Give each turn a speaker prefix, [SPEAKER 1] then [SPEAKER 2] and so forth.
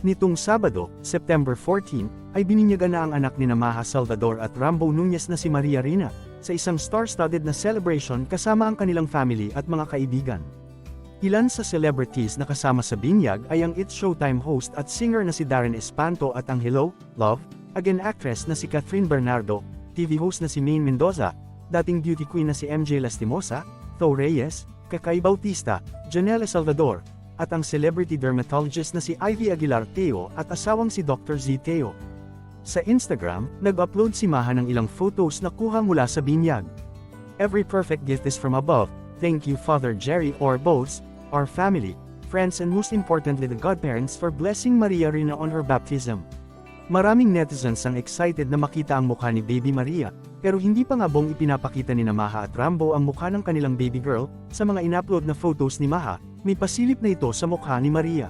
[SPEAKER 1] Nitong Sabado, September 14, ay bininyagan na ang anak ni Maha Salvador at Rambo Nunez na si Maria Rina, sa isang star-studded na celebration kasama ang kanilang family at mga kaibigan. Ilan sa celebrities na kasama sa binyag ay ang It's Showtime host at singer na si Darren Espanto at ang Hello, Love, Again actress na si Catherine Bernardo, TV host na si Maine Mendoza, dating beauty queen na si MJ Lastimosa, Tho Reyes, Kakay Bautista, Janelle Salvador, at ang celebrity dermatologist na si Ivy Aguilar Teo at asawang si Dr. Z Teo. Sa Instagram, nag-upload si Maha ng ilang photos na kuha mula sa binyag. Every perfect gift is from above. Thank you Father Jerry Orbos, our family, friends and most importantly the godparents for blessing Maria Rina on her baptism. Maraming netizens ang excited na makita ang mukha ni Baby Maria, pero hindi pa nga buong ipinapakita ni Maha at Rambo ang mukha ng kanilang baby girl. Sa mga in-upload na photos ni Maha, may pasilip na ito sa mukha ni Maria.